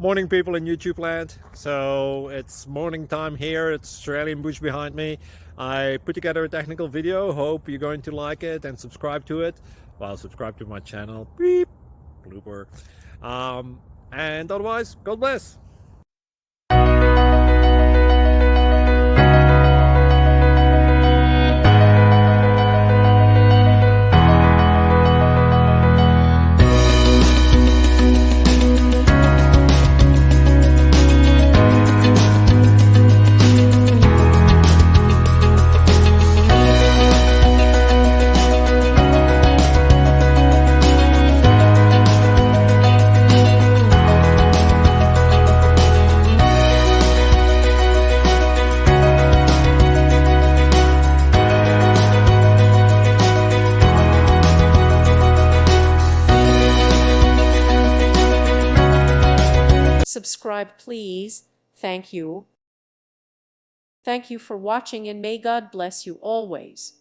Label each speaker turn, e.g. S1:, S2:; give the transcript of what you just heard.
S1: Morning people in YouTube land. So it's morning time here. It's Australian bush behind me. I put together a technical video. Hope you're going to like it and subscribe to it. Well, subscribe to my channel. Beep. Blooper. And otherwise, God bless.
S2: Subscribe, please. Thank you. Thank you for watching, and may God bless you always.